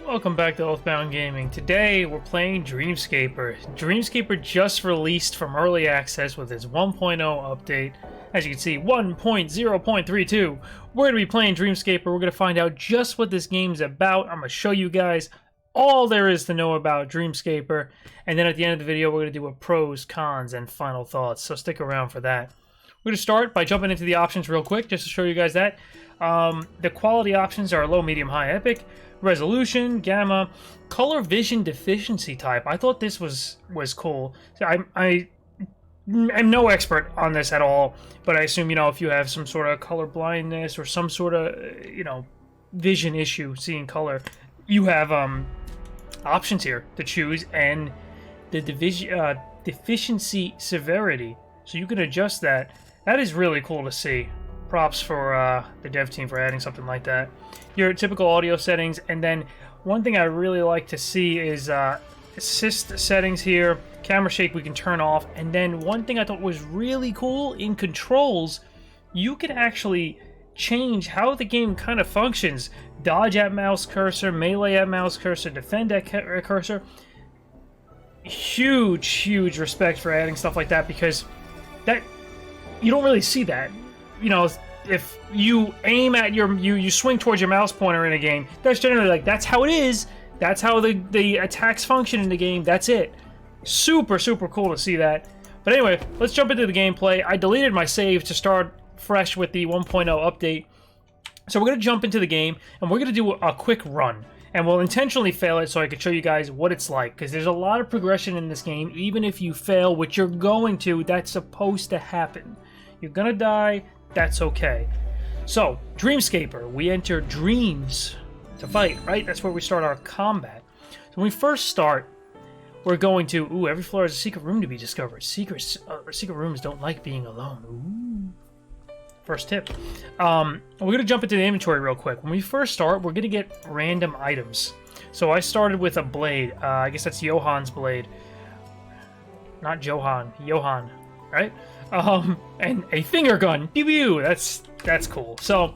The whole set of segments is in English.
Welcome back to Oathbound Gaming. Today we're playing Dreamscaper. Dreamscaper just released from early access with its 1.0 update. As you can see, 1.0.32. We're going to be playing Dreamscaper. We're going to find out just what this game's about. I'm going to show you guys all there is to know about Dreamscaper. And then at the end of the video, we're going to do a pros, cons, and final thoughts. So stick around for that. We're going to start by jumping into the options real quick, just to show you guys that. The quality options are low, medium, high, epic. Resolution, gamma, color vision deficiency type. I thought this was cool. So I'm no expert on this at all, but I assume, if you have some sort of color blindness or some sort of, vision issue, seeing color, you have options here to choose, and the deficiency severity. So you can adjust that. That is really cool to see. Props for the dev team for adding something like that. Your typical audio settings, and then one thing I really like to see is assist settings here. Camera shake we can turn off, and then one thing I thought was really cool in controls, you can actually change how the game kind of functions. Dodge at mouse cursor, melee at mouse cursor, defend at cursor. Huge respect for adding stuff like that, because that you don't really see that. If you aim at you swing towards your mouse pointer in a game, that's generally that's how it is. That's how the attacks function in the game. That's it. Super cool to see that. But anyway, let's jump into the gameplay. I deleted my save to start fresh with the 1.0 update. So we're going to jump into the game, and we're going to do a quick run. And we'll intentionally fail it so I can show you guys what it's like, because there's a lot of progression in this game. Even if you fail, which you're going to, that's supposed to happen. You're going to die. That's okay. So, Dreamscaper, we enter dreams to fight, right? That's where we start our combat. So when we first start, we're going to, every floor has a secret room to be discovered. Secret rooms don't like being alone. First tip. We're going to jump into the inventory real quick. When we first start, we're going to get random items. So I started with a blade. I guess that's Johan's blade. Not Johan. Johan, right? And a finger gun. Pew pew. That's cool. So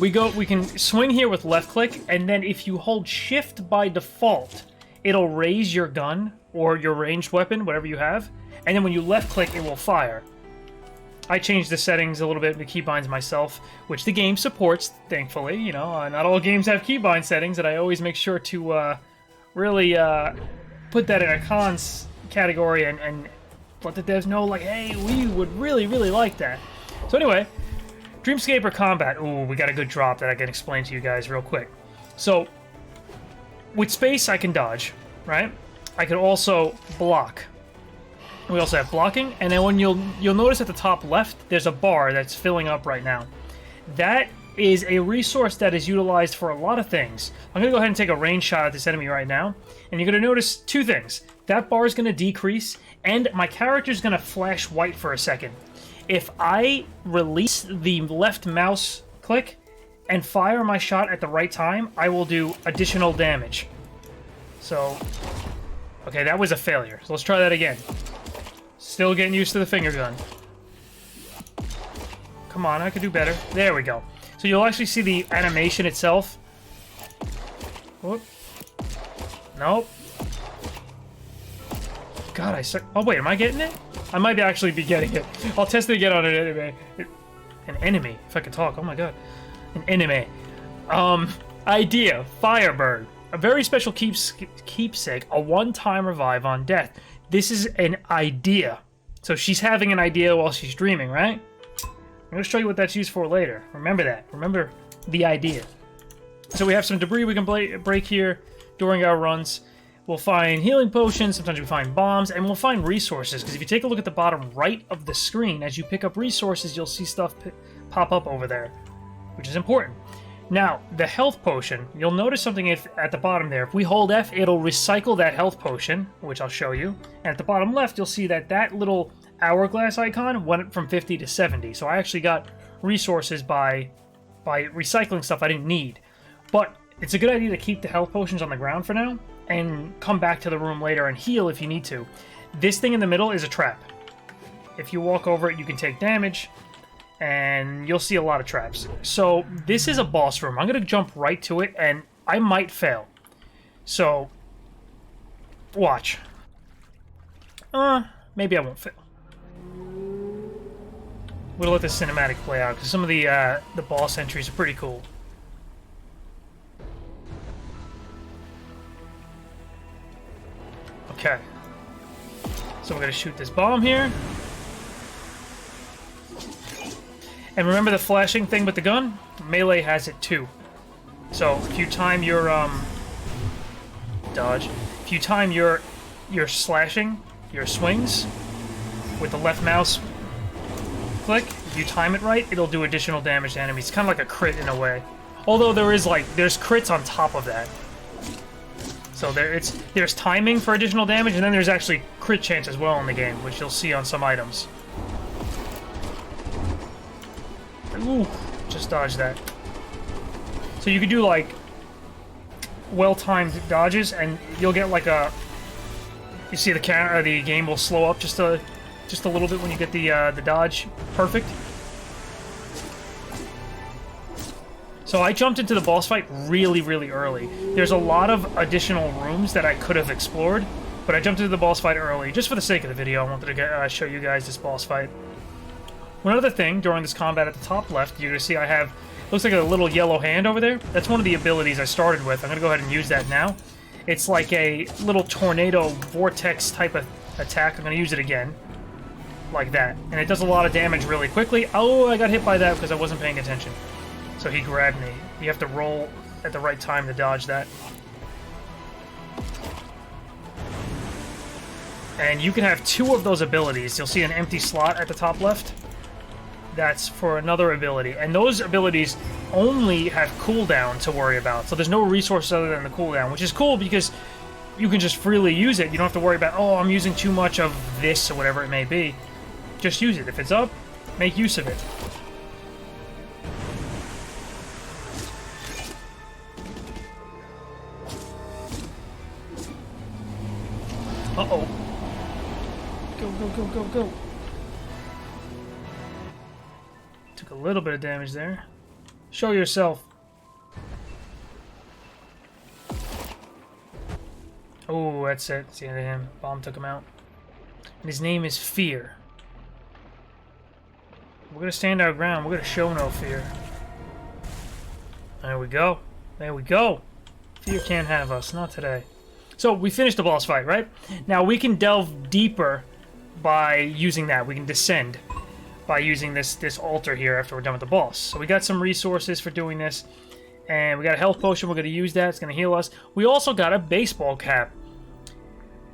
we can swing here with left click, and then if you hold shift by default, it'll raise your gun or your ranged weapon, whatever you have, and then when you left click, it will fire. I changed the settings a little bit in the keybinds myself, which the game supports, thankfully. Not all games have keybind settings, and I always make sure to really put that in a cons category and let the devs know, hey, we would really like that. So anyway, Dreamscaper combat. We got a good drop that I can explain to you guys real quick. So, with space, I can dodge, right? I can also block. We also have blocking, and then when you'll notice at the top left, there's a bar that's filling up right now. That is a resource that is utilized for a lot of things. I'm going to go ahead and take a range shot at this enemy right now, and you're going to notice two things. That bar is going to decrease, and my character's going to flash white for a second. If I release the left mouse click and fire my shot at the right time, I will do additional damage. So, okay, that was a failure. So let's try that again. Still getting used to the finger gun. Come on, I could do better. There we go. So you'll actually see the animation itself. Whoop. Nope. God, oh wait, am I getting it? I might actually be getting it. I'll test it again on an enemy. An enemy, if I could talk. Oh my god. An enemy. Idea. Firebird. A very special keepsake. A one-time revive on death. This is an idea. So she's having an idea while she's dreaming, right? I'm going to show you what that's used for later. Remember that. Remember the idea. So we have some debris we can break here during our runs. We'll find healing potions, sometimes we find bombs, and we'll find resources, because if you take a look at the bottom right of the screen, as you pick up resources, you'll see stuff pop up over there, which is important. Now, the health potion, you'll notice something at the bottom there. If we hold F, it'll recycle that health potion, which I'll show you. And at the bottom left, you'll see that little hourglass icon went from 50 to 70. So I actually got resources by recycling stuff I didn't need. But it's a good idea to keep the health potions on the ground for now, and come back to the room later and heal if you need to. This thing in the middle is a trap. If you walk over it, you can take damage, and you'll see a lot of traps. So this is a boss room. I'm going to jump right to it, and I might fail. So, watch. Maybe I won't fail. We'll let this cinematic play out, because some of the boss entries are pretty cool. Okay. So we're going to shoot this bomb here. And remember the flashing thing with the gun? Melee has it too. So if you time your dodge, if you time your slashing, your swings with the left mouse click, if you time it right, it'll do additional damage to enemies. It's kind of like a crit in a way. Although there's crits on top of that. So there's timing for additional damage, and then there's actually crit chance as well in the game, which you'll see on some items. Ooh, just dodge that. So you could do like well-timed dodges, and you'll get like a. You see the game will slow up just a little bit when you get the dodge perfect. So I jumped into the boss fight really, really early. There's a lot of additional rooms that I could have explored, but I jumped into the boss fight early just for the sake of the video. I wanted to show you guys this boss fight. One other thing, during this combat at the top left, you're going to see I have, looks like a little yellow hand over there. That's one of the abilities I started with. I'm going to go ahead and use that now. It's like a little tornado vortex type of attack. I'm going to use it again, like that. And it does a lot of damage really quickly. Oh, I got hit by that because I wasn't paying attention. So he grabbed me. You have to roll at the right time to dodge that. And you can have 2 of those abilities. You'll see an empty slot at the top left. That's for another ability. And those abilities only have cooldown to worry about. So there's no resource other than the cooldown, which is cool because you can just freely use it. You don't have to worry about, oh, I'm using too much of this or whatever it may be. Just use it. If it's up, make use of it. Uh-oh. Go, go, go, go, go. Took a little bit of damage there. Show yourself. Oh, that's it. That's the end of him. Bomb took him out. And his name is Fear. We're going to stand our ground. We're going to show no fear. There we go. There we go. Fear can't have us. Not today. So we finished the boss fight, right? Now we can delve deeper by using that. We can descend by using this altar here after we're done with the boss. So we got some resources for doing this. And we got a health potion. We're going to use that. It's going to heal us. We also got a baseball cap.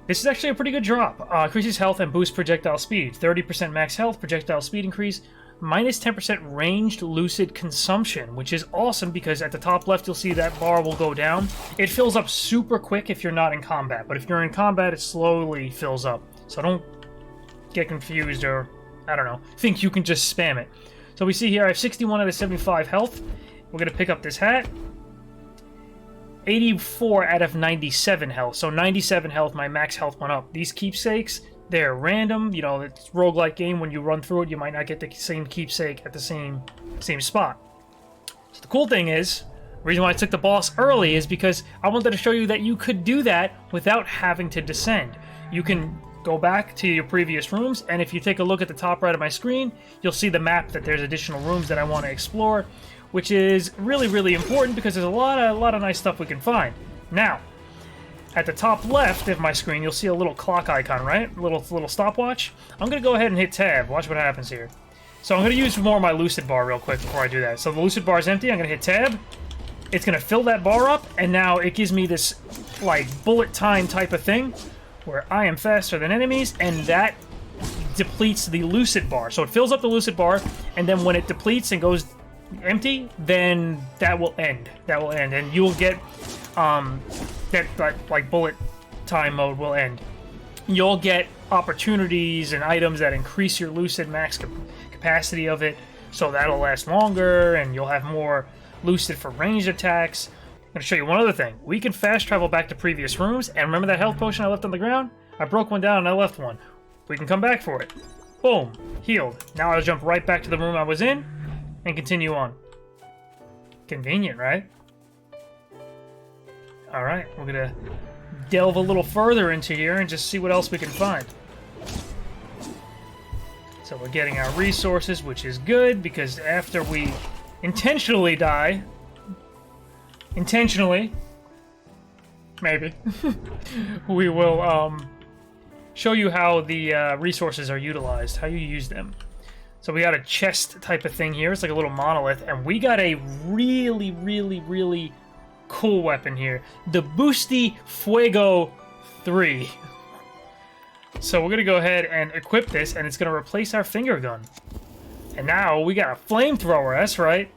This is actually a pretty good drop. Increases health and boosts projectile speed. 30% max health, projectile speed increase. Minus 10% ranged lucid consumption, which is awesome because at the top left you'll see that bar will go down. It fills up super quick if you're not in combat, but if you're in combat it slowly fills up. So don't get confused or, I don't know, think you can just spam it. So we see here I have 61 out of 75 health. We're going to pick up this hat. 84 out of 97 health. So 97 health, my max health went up. These keepsakes, they're random. You know, it's a roguelike game. When you run through it, you might not get the same keepsake at the same spot. So the cool thing is, the reason why I took the boss early is because I wanted to show you that you could do that without having to descend. You can go back to your previous rooms, and if you take a look at the top right of my screen, you'll see the map that there's additional rooms that I want to explore, which is really, really important because there's a lot of nice stuff we can find. Now, at the top left of my screen, you'll see a little clock icon, right? A little stopwatch. I'm going to go ahead and hit tab. Watch what happens here. So I'm going to use more of my lucid bar real quick before I do that. So the lucid bar is empty. I'm going to hit tab. It's going to fill that bar up, and now it gives me this like bullet time type of thing where I am faster than enemies, and that depletes the lucid bar. So it fills up the lucid bar, and then when it depletes and goes empty, then that will end. That will end, and you'll get that like bullet time mode will end. You'll get opportunities and items that increase your lucid max capacity of it, so that'll last longer, and you'll have more lucid for ranged attacks. I'm going to show you one other thing. We can fast travel back to previous rooms, and remember that health potion I left on the ground? I broke one down and I left one. We can come back for it. Boom. Healed. Now I'll jump right back to the room I was in and continue on. Convenient, right? Alright, we're gonna delve a little further into here and just see what else we can find. So we're getting our resources, which is good, because after we intentionally die... Intentionally... Maybe. We will, show you how the resources are utilized, how you use them. So we got a chest type of thing here. It's like a little monolith, and we got a really, really, really cool weapon here. The Boosty Fuego 3. So we're going to go ahead and equip this, and it's going to replace our finger gun. And now we got a flamethrower, that's right.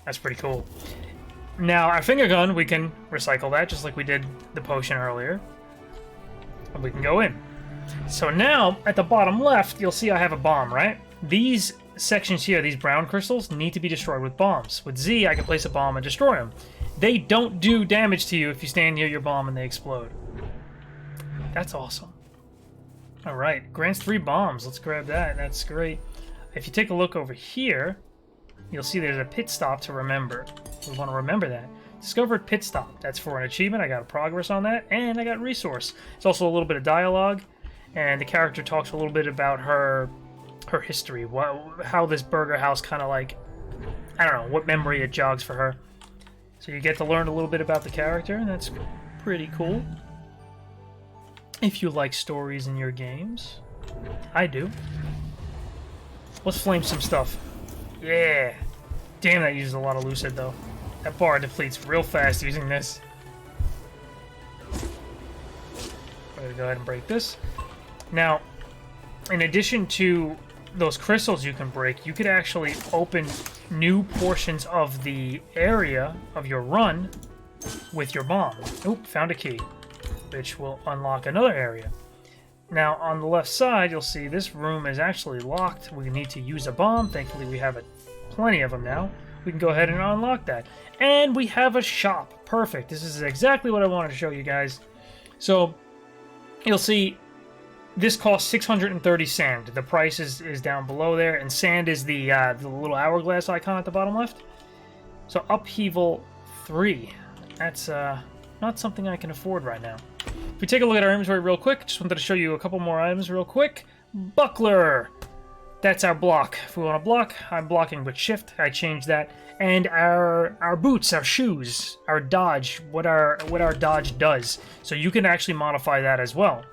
That's pretty cool. Now, our finger gun, we can recycle that, just like we did the potion earlier. And we can go in. So now, at the bottom left, you'll see I have a bomb, right? These sections here, these brown crystals, need to be destroyed with bombs. With Z, I can place a bomb and destroy them. They don't do damage to you if you stand near your bomb and they explode. That's awesome. Alright, grants 3 bombs. Let's grab that. That's great. If you take a look over here, you'll see there's a pit stop to remember. We want to remember that. Discovered pit stop. That's for an achievement. I got a progress on that, and I got resource. It's also a little bit of dialogue, and the character talks a little bit about her history, how this burger house kind of like, I don't know, what memory it jogs for her. So you get to learn a little bit about the character, and that's pretty cool. If you like stories in your games. I do. Let's flame some stuff. Yeah. Damn, that uses a lot of lucid, though. That bar depletes real fast using this. I'm going to go ahead and break this. Now, in addition to those crystals you can break, you could actually open new portions of the area of your run with your bomb. Oop, found a key, which will unlock another area. Now, on the left side, you'll see this room is actually locked. We need to use a bomb. Thankfully, we have plenty of them now. We can go ahead and unlock that. And we have a shop. Perfect. This is exactly what I wanted to show you guys. So, you'll see this costs 630 sand. The price is down below there, and sand is the little hourglass icon at the bottom left. So, Upheaval 3. That's not something I can afford right now. If we take a look at our inventory real quick, just wanted to show you a couple more items real quick. Buckler! That's our block. If we want to block, I'm blocking with shift. I changed that. And our boots, our shoes, our dodge, what our dodge does. So you can actually modify that as well.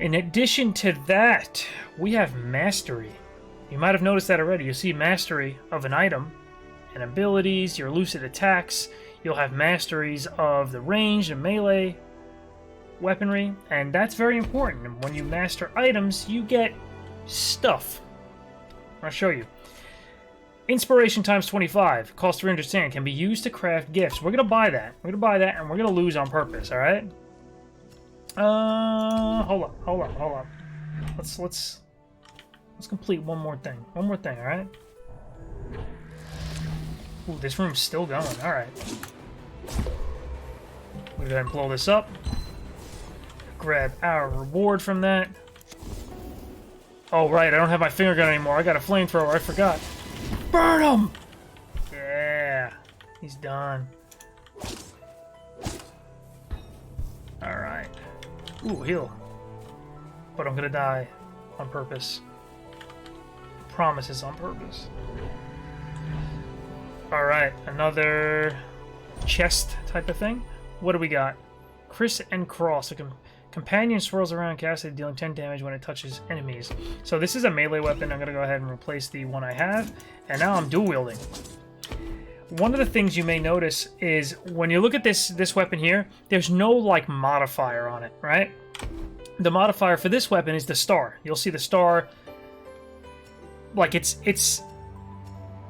In addition to that, we have mastery. You might have noticed that already. You see mastery of an item and abilities, your lucid attacks. You'll have masteries of the range and melee weaponry, and that's very important. And when you master items, you get stuff. I'll show you. Inspiration times 25, cost 300 sand, can be used to craft gifts. We're gonna buy that. We're gonna buy that, and we're gonna lose on purpose. All right. Hold up. Let's complete one more thing. One more thing. All right. Ooh, this room's still going. All right. We'll go ahead and blow this up. Grab our reward from that. Oh, right, I don't have my finger gun anymore. I got a flamethrower. I forgot. Burn him! Yeah, he's done. Alright. Ooh, heal. But I'm gonna die on purpose. Promises on purpose. Alright, another chest type of thing. What do we got? Criss and Cross. A companion swirls around Cassidy, dealing 10 damage when it touches enemies. So this is a melee weapon. I'm going to go ahead and replace the one I have. And now I'm dual wielding. One of the things you may notice is when you look at this weapon here, there's no like modifier on it, right? The modifier for this weapon is the star. You'll see the star, like it's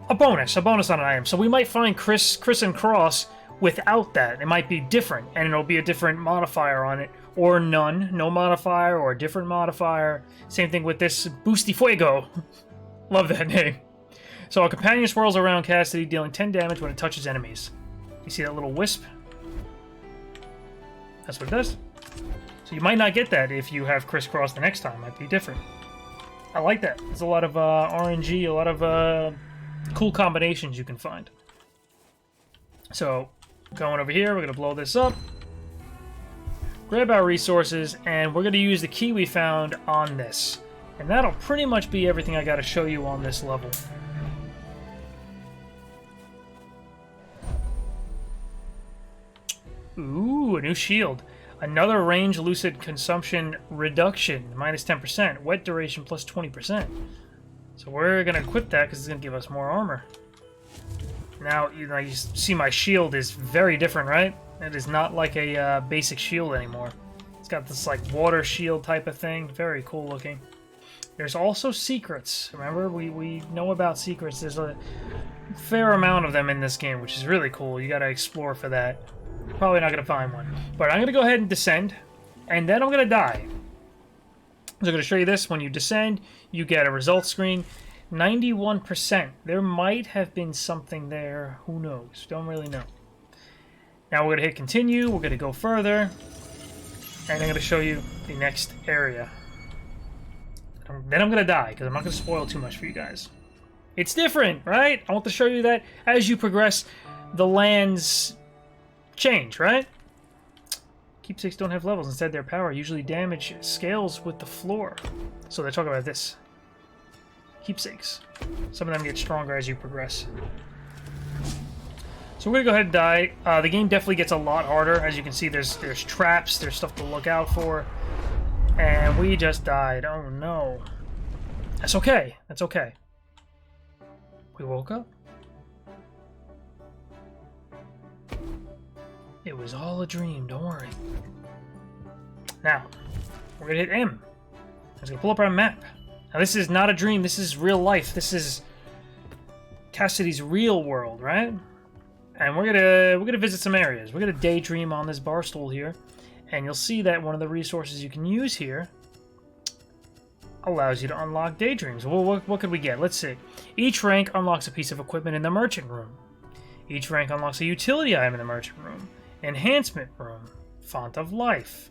a bonus on an item. So we might find Criss and Cross without that. It might be different, and it'll be a different modifier on it, or none, no modifier, or a different modifier. Same thing with this Boosty Fuego. Love that name. So a companion swirls around Cassidy, dealing 10 damage when it touches enemies. You see that little wisp? That's what it does. So you might not get that if you have Crisscross the next time. It might be different. I like that. There's a lot of RNG, a lot of cool combinations you can find. So Going over here, we're going to blow this up. Grab our resources, and we're going to use the key we found on this. And that'll pretty much be everything I got to show you on this level. Ooh, a new shield. Another range lucid consumption reduction, minus 10%. Wet duration plus 20%. So we're going to equip that because it's going to give us more armor. Now, you see my shield is very different, right? It is not like a basic shield anymore. It's got this like water shield type of thing. Very cool looking. There's also secrets. Remember, we know about secrets. There's a fair amount of them in this game, which is really cool. You got to explore for that. Probably not going to find one. But I'm going to go ahead and descend, and then I'm going to die. So I'm going to show you this. When you descend, you get a results screen. 91%. There might have been something there. Who knows? Don't really know. Now we're going to hit continue. We're going to go further. And I'm going to show you the next area. Then I'm going to die, because I'm not going to spoil too much for you guys. It's different, right? I want to show you that as you progress, the lands change, right? Keepsakes don't have levels. Instead, their power usually damage scales with the floor. So they talk about this. Keepsakes. Some of them get stronger as you progress. So we're going to go ahead and die. The game definitely gets a lot harder. As you can see, there's traps. There's stuff to look out for. And we just died. Oh, no. That's okay. That's okay. We woke up. It was all a dream. Don't worry. Now, we're going to hit M. It's going to pull up our map. Now, this is not a dream. This is real life. This is Cassidy's real world, right? And we're gonna visit some areas. We're gonna daydream on this bar stool here, and you'll see that one of the resources you can use here allows you to unlock daydreams. Well, what could we get? Let's see. Each rank unlocks a piece of equipment in the merchant room. Each rank unlocks a utility item in the merchant room. Enhancement room. Font of life.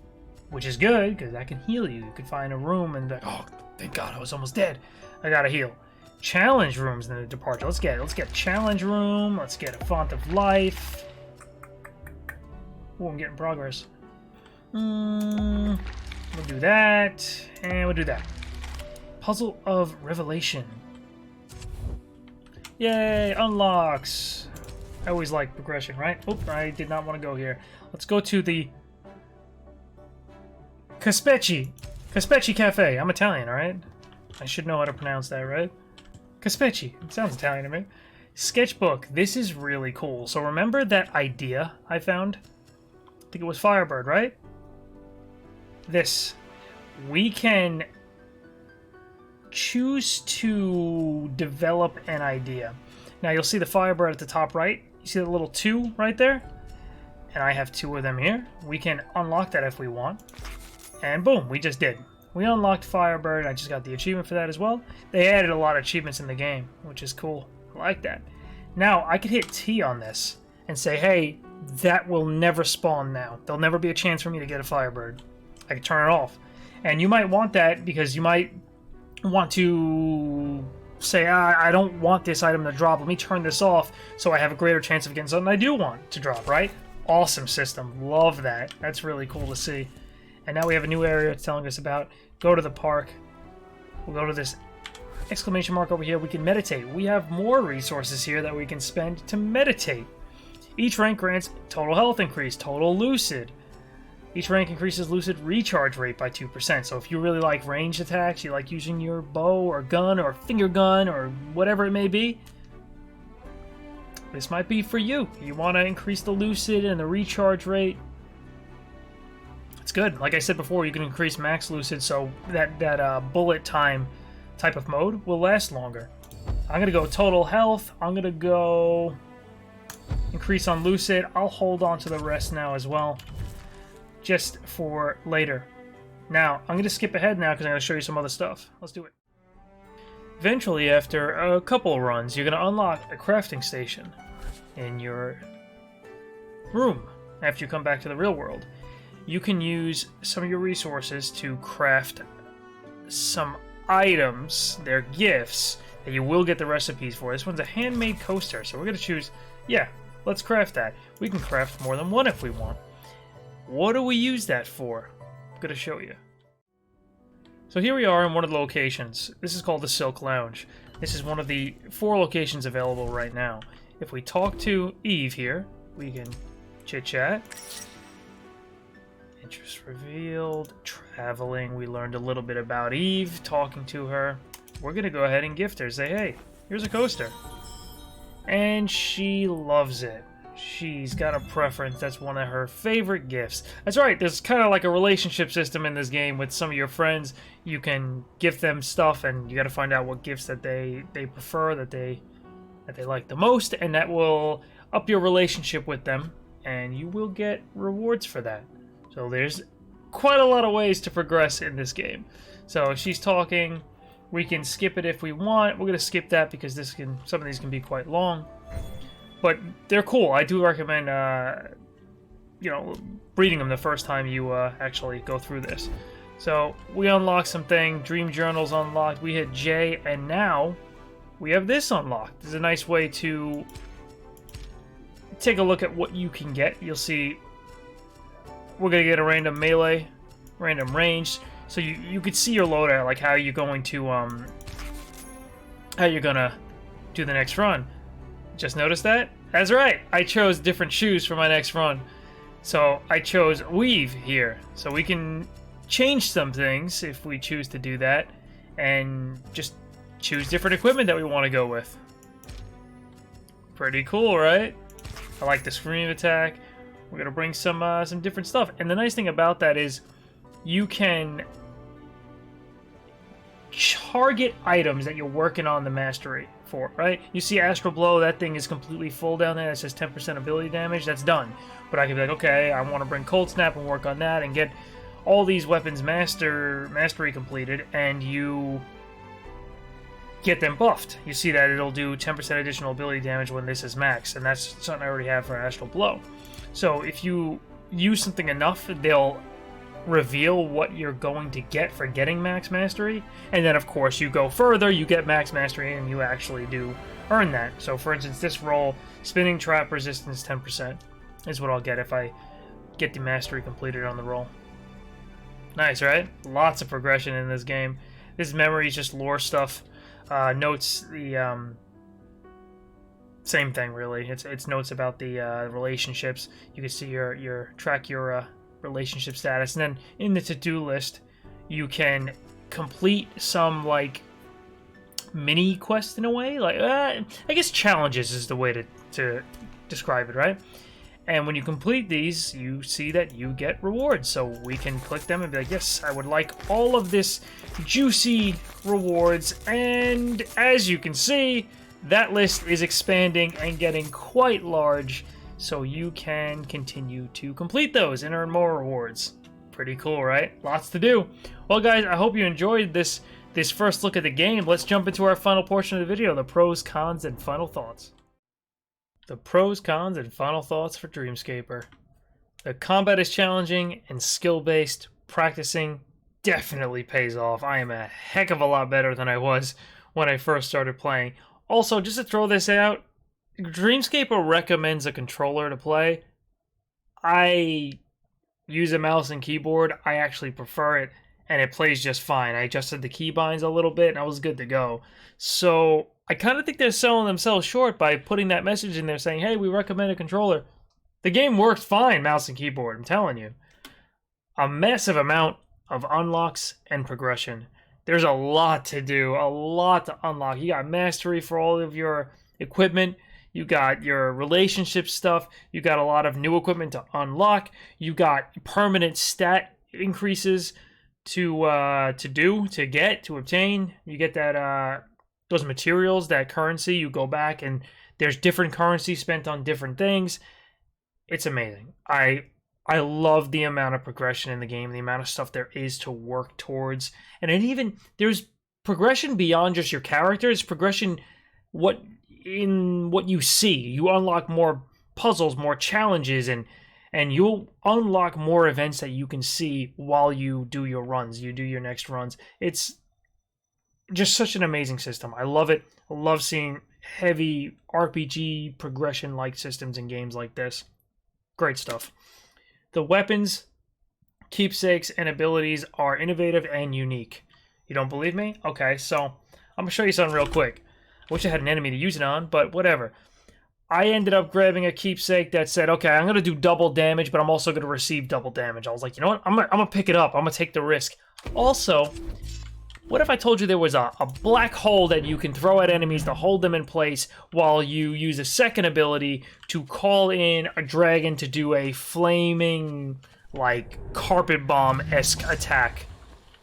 Which is good, because that can heal you. You could find a room and be like, oh, thank God, I was almost dead. I gotta heal. Challenge rooms in the departure. Let's get challenge room. Let's get a font of life. Oh, I'm getting progress. We'll do that, and we'll do that. Puzzle of Revelation. Yay, unlocks. I always like progression, right? Oop, I did not want to go here. Let's go to the Caspecci Cafe. I'm Italian, alright? I should know how to pronounce that, right? Caspecci. It sounds Italian to me. Sketchbook. This is really cool. So remember that idea I found? I think it was Firebird, right? This. We can choose to develop an idea. Now you'll see the Firebird at the top right. You see the little 2 right there? And I have 2 of them here. We can unlock that if we want. And boom, we just did. We unlocked Firebird. I just got the achievement for that as well. They added a lot of achievements in the game, which is cool. I like that. Now, I could hit T on this and say, hey, that will never spawn now. There'll never be a chance for me to get a Firebird. I could turn it off. And you might want that because you might want to say, I don't want this item to drop. Let me turn this off so I have a greater chance of getting something I do want to drop, right? Awesome system. Love that. That's really cool to see. And now we have a new area it's telling us about. Go to the park. We'll go to this exclamation mark over here. We can meditate. We have more resources here that we can spend to meditate. Each rank grants total health increase, total lucid. Each rank increases lucid recharge rate by 2%. So if you really like ranged attacks, you like using your bow or gun or finger gun or whatever it may be, this might be for you. You want to increase the lucid and the recharge rate. It's good. Like I said before, you can increase max lucid, so that bullet time type of mode will last longer. I'm going to go total health. I'm going to go increase on lucid. I'll hold on to the rest now as well, just for later. Now, I'm going to skip ahead now because I'm going to show you some other stuff. Let's do it. Eventually, after a couple of runs, you're going to unlock a crafting station in your room after you come back to the real world. You can use some of your resources to craft some items. They're gifts that you will get the recipes for. This one's a handmade coaster, so we're going to choose, yeah, Let's craft that. We can craft more than one if we want. What do we use that for? I'm going to show you. So here we are in one of the locations. This is called the Silk Lounge. This is one of the 4 locations available right now. If we talk to Eve here, we can chit-chat. Interest revealed. Traveling. We learned a little bit about Eve, talking to her. We're going to go ahead and gift her. Say, hey, here's a coaster. And she loves it. She's got a preference. That's one of her favorite gifts. That's right. There's kind of like a relationship system in this game with some of your friends. You can gift them stuff, and you got to find out what gifts that they prefer, that they like the most, and that will up your relationship with them, and you will get rewards for that. So there's quite a lot of ways to progress in this game. So she's talking. We can skip it if we want. We're gonna skip that because some of these can be quite long. But they're cool. I do recommend, reading them the first time you actually go through this. So we unlocked something. Dream Journal's unlocked. We hit J, and now we have this unlocked. This is a nice way to take a look at what you can get. You'll see we're going to get a random melee, random range. So you could see your loadout, like how you're going to do the next run. Just noticed that? That's right. I chose different shoes for my next run. So I chose Weave here. So we can change some things if we choose to do that. And just choose different equipment that we want to go with. Pretty cool, right? I like the scream attack. We're going to bring some different stuff. And the nice thing about that is you can target items that you're working on the mastery for, right? You see Astral Blow, that thing is completely full down there. That says 10% ability damage. That's done. But I could be like, okay, I want to bring Cold Snap and work on that and get all these weapons mastery completed, and you get them buffed. You see that it'll do 10% additional ability damage when this is max, and that's something I already have for Astral Blow. So if you use something enough, they'll reveal what you're going to get for getting max mastery, and then of course you go further, you get max mastery, and you actually do earn that. So for instance, this roll, spinning trap resistance 10% is what I'll get if I get the mastery completed on the roll. Nice, right? Lots of progression in this game. This memory is just lore stuff. Notes the same thing really. It's notes about the relationships. You can see your track your relationship status, and then in the to-do list you can complete some like mini quests in a way, like I guess challenges is the way to describe it, right? And when you complete these, you see that you get rewards. So we can click them and be like, yes, I would like all of this juicy rewards. And as you can see, that list is expanding and getting quite large. So you can continue to complete those and earn more rewards. Pretty cool, right? Lots to do. Well, guys, I hope you enjoyed this first look at the game. Let's jump into our final portion of the video, the pros, cons, and final thoughts. The pros, cons, and final thoughts for Dreamscaper. The combat is challenging and skill-based. Practicing definitely pays off. I am a heck of a lot better than I was when I first started playing. Also, just to throw this out, Dreamscaper recommends a controller to play. I use a mouse and keyboard. I actually prefer it, and it plays just fine. I adjusted the keybinds a little bit, and I was good to go. So I kind of think they're selling themselves short by putting that message in there saying, hey, we recommend a controller. The game works fine, mouse and keyboard, I'm telling you. A massive amount of unlocks and progression. There's a lot to do, a lot to unlock. You got mastery for all of your equipment. You got your relationship stuff. You got a lot of new equipment to unlock. You got permanent stat increases to obtain. You get that those materials, that currency. You go back and there's different currency spent on different things. It's amazing. I love the amount of progression in the game, the amount of stuff there is to work towards. And there's progression beyond just your characters, progression what you see. You unlock more puzzles, more challenges, and you'll unlock more events that you can see while you do your runs. You do your next runs. It's just such an amazing system. I love it. I love seeing heavy RPG progression-like systems in games like this. Great stuff. The weapons, keepsakes, and abilities are innovative and unique. You don't believe me? Okay, so I'm going to show you something real quick. I wish I had an enemy to use it on, but whatever. I ended up grabbing a keepsake that said, okay, I'm going to do double damage, but I'm also going to receive double damage. I was like, you know what? I'm going to pick it up. I'm going to take the risk. Also, what if I told you there was a black hole that you can throw at enemies to hold them in place while you use a second ability to call in a dragon to do a flaming, like, carpet bomb-esque attack?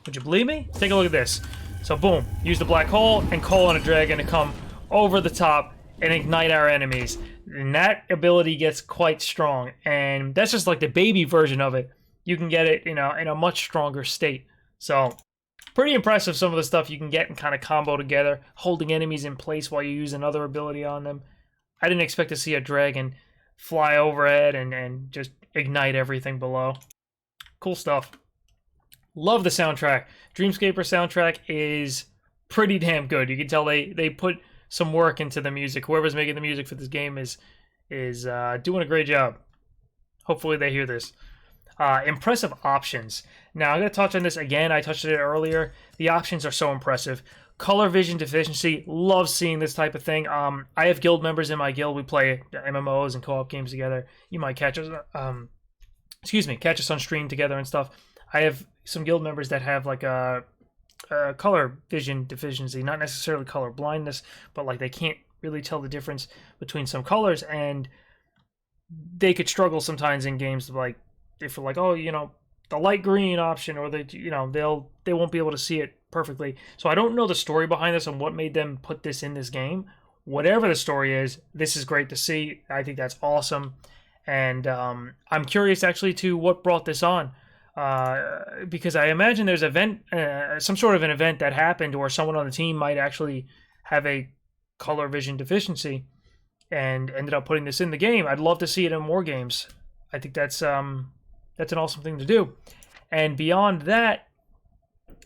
Would you believe me? Take a look at this. So, boom. Use the black hole and call on a dragon to come over the top and ignite our enemies. And that ability gets quite strong. And that's just like the baby version of it. You can get it, in a much stronger state. So, pretty impressive some of the stuff you can get and kind of combo together, holding enemies in place while you use another ability on them. I didn't expect to see a dragon fly overhead and just ignite everything below. Cool stuff. Love the soundtrack. Dreamscaper soundtrack is pretty damn good. You can tell they put some work into the music. Whoever's making the music for this game is doing a great job. Hopefully they hear this. Impressive options. Now, I'm going to touch on this again. I touched on it earlier. The options are so impressive. Color vision deficiency. Love seeing this type of thing. I have guild members in my guild. We play MMOs and co-op games together. You might catch us, catch us on stream together and stuff. I have some guild members that have like a color vision deficiency, not necessarily color blindness, but like they can't really tell the difference between some colors, and they could struggle sometimes in games, like if we're like, oh, the light green option, or they won't be able to see it perfectly. So I don't know the story behind this and what made them put this in this game. Whatever the story is, this is great to see. I think that's awesome, and I'm curious actually to what brought this on. Because I imagine there's some sort of an event that happened, or someone on the team might actually have a color vision deficiency and ended up putting this in the game. I'd love to see it in more games. I think that's an awesome thing to do. And beyond that,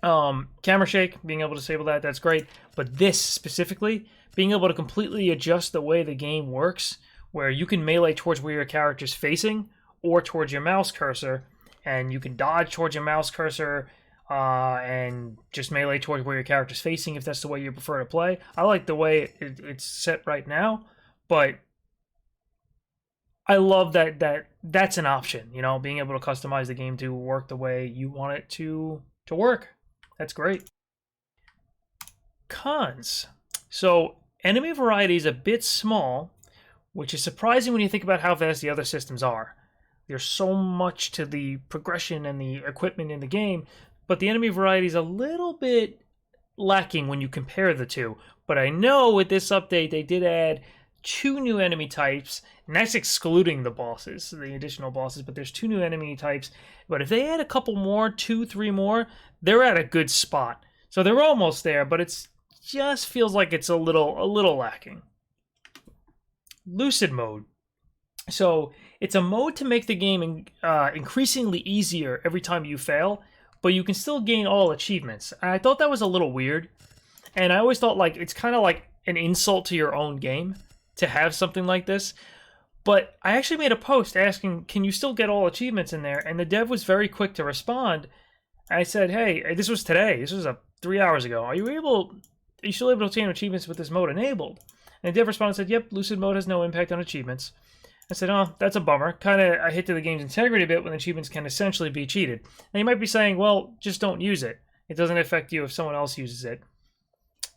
camera shake, being able to disable that's great. But this specifically, being able to completely adjust the way the game works, where you can melee towards where your character's facing or towards your mouse cursor, and you can dodge towards your mouse cursor and just melee towards where your character's facing if that's the way you prefer to play. I like the way it's set right now, but I love that's an option, being able to customize the game to work the way you want it to work. That's great. Cons. So, enemy variety is a bit small, which is surprising when you think about how vast the other systems are. There's so much to the progression and the equipment in the game, but the enemy variety is a little bit lacking when you compare the two. But I know with this update they did add 2 new enemy types, and that's excluding the bosses, the additional bosses, but there's 2 new enemy types. But if they add a couple more, 2, 3 more, they're at a good spot. So they're almost there, but it's just feels like it's a little lacking. Lucid mode. So it's a mode to make the game increasingly easier every time you fail, but you can still gain all achievements. And I thought that was a little weird, and I always thought like it's kind of like an insult to your own game to have something like this. But I actually made a post asking, can you still get all achievements in there? And the dev was very quick to respond. I said, hey, this was today. This was 3 hours ago. Are you still able to obtain achievements with this mode enabled? And the dev responded and said, yep, Lucid mode has no impact on achievements. I said, oh, that's a bummer. I hit to the game's integrity a bit when achievements can essentially be cheated. And you might be saying, well, just don't use it. It doesn't affect you if someone else uses it.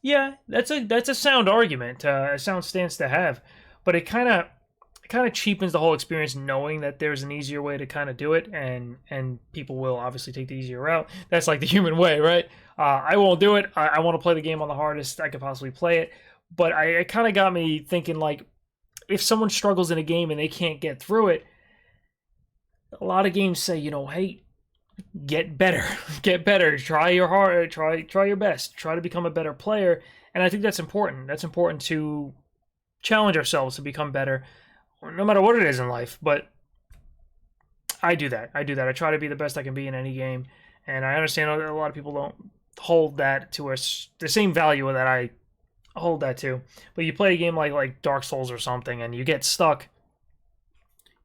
Yeah, that's a sound argument, a sound stance to have. But it kind of cheapens the whole experience knowing that there's an easier way to kind of do it, and people will obviously take the easier route. That's like the human way, right? I won't do it. I want to play the game on the hardest I could possibly play it. But it kind of got me thinking, like, if someone struggles in a game and they can't get through it, a lot of games say, hey, get better, try your best, try to become a better player. And I think that's important. That's important to challenge ourselves to become better, no matter what it is in life. But I do that. I try to be the best I can be in any game. And I understand a lot of people don't hold that to the same value that hold that too. But you play a game like Dark Souls or something, and you get stuck.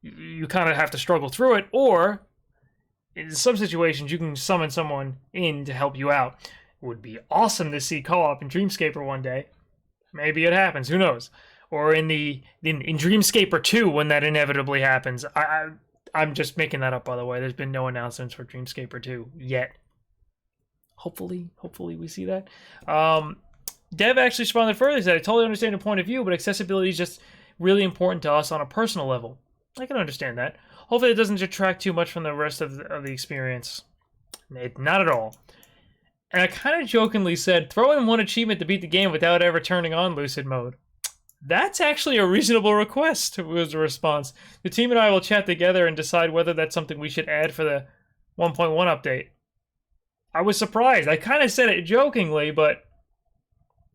You kind of have to struggle through it, or in some situations you can summon someone in to help you out. It would be awesome to see co-op in Dreamscaper one day. Maybe it happens. Who knows? Or in Dreamscaper 2 when that inevitably happens. I'm just making that up, by the way. There's been no announcements for Dreamscaper 2 yet. Hopefully we see that. Dev actually responded further. He said, I totally understand your point of view, but accessibility is just really important to us on a personal level. I can understand that. Hopefully it doesn't detract too much from the rest of the experience. Not at all. And I kind of jokingly said, throw in one achievement to beat the game without ever turning on Lucid Mode. That's actually a reasonable request, was the response. The team and I will chat together and decide whether that's something we should add for the 1.1 update. I was surprised. I kind of said it jokingly, but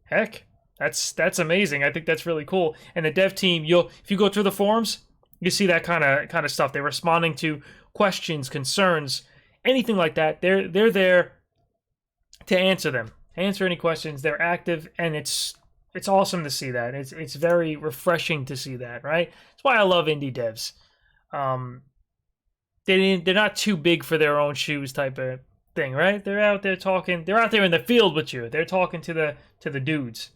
heck, that's amazing. I think that's really cool. And the dev team, if you go through the forums, you see that kind of stuff. They're responding to questions, concerns, anything like that. They're there to answer them, answer any questions. They're active, and it's awesome to see that. It's very refreshing to see that, right? That's why I love indie devs. They're not too big for their own shoes type of thing, right? They're out there talking. They're out there in the field with you. They're talking to the dudes.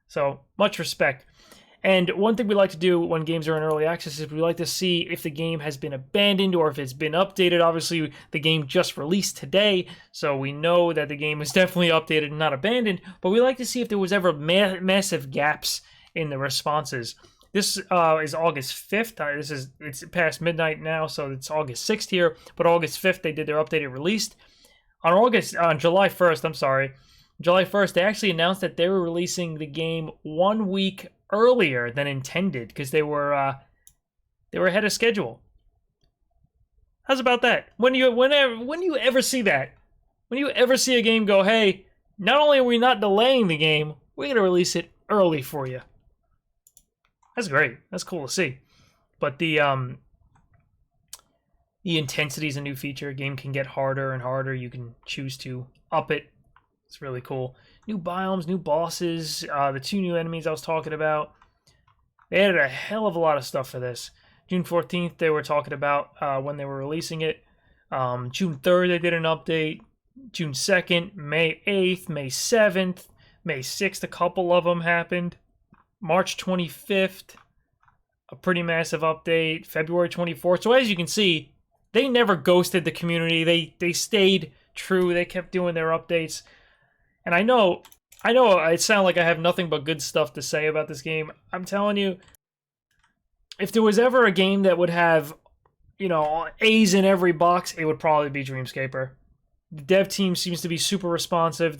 So much respect. And one thing we like to do when games are in early access is we like to see if the game has been abandoned or if it's been updated. Obviously, the game just released today, so we know that the game is definitely updated and not abandoned, but we like to see if there was ever massive gaps in the responses. This is August 5th. It's past midnight now, so it's August 6th here, but August 5th they did their updated release. On July 1st, July 1st, they actually announced that they were releasing the game 1 week earlier than intended because they were ahead of schedule. How's about that? When you ever see that? When you ever see a game go, hey, not only are we not delaying the game, we're gonna release it early for you. That's great. That's cool to see. But the intensity is a new feature. A game can get harder and harder. You can choose to up it. It's really cool. New biomes, new bosses, the 2 new enemies I was talking about. They added a hell of a lot of stuff for this. June 14th, they were talking about when they were releasing it. June 3rd, they did an update. June 2nd, May 8th, May 7th, May 6th, a couple of them happened. March 25th, a pretty massive update. February 24th. So as you can see, they never ghosted the community. They stayed true. They kept doing their updates. And I know I sound like I have nothing but good stuff to say about this game. I'm telling you, if there was ever a game that would have, A's in every box, it would probably be Dreamscaper. The dev team seems to be super responsive.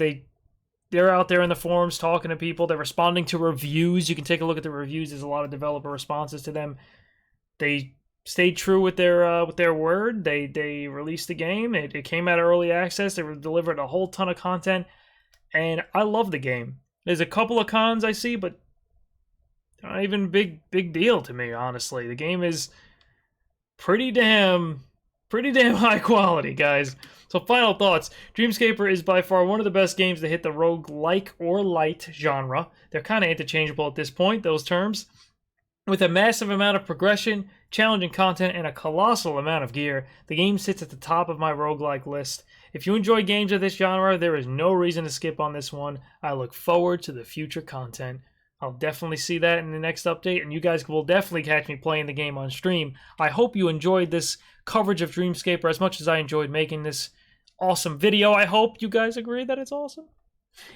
They're out there in the forums talking to people. They're responding to reviews. You can take a look at the reviews. There's a lot of developer responses to them. They stayed true with their word. They released the game. It came out of early access. They delivered a whole ton of content. And I love the game. There's a couple of cons I see, but not even big deal to me, honestly. The game is pretty damn high quality, guys. So final thoughts. Dreamscaper is by far one of the best games to hit the roguelike or light genre. They're kind of interchangeable at this point, those terms. With a massive amount of progression, challenging content, and a colossal amount of gear, the game sits at the top of my roguelike list. If you enjoy games of this genre, there is no reason to skip on this one. I look forward to the future content. I'll definitely see that in the next update, and you guys will definitely catch me playing the game on stream. I hope you enjoyed this coverage of Dreamscaper as much as I enjoyed making this awesome video. I hope you guys agree that it's awesome.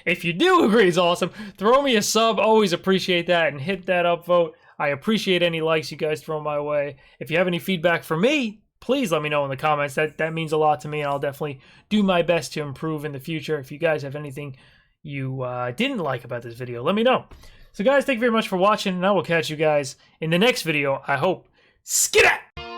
If you do agree it's awesome, throw me a sub. Always appreciate that, and hit that upvote. I appreciate any likes you guys throw my way. If you have any feedback for me, please let me know in the comments. That means a lot to me, and I'll definitely do my best to improve in the future. If you guys have anything you didn't like about this video, let me know. So guys, thank you very much for watching, and I will catch you guys in the next video, I hope. Skiddat!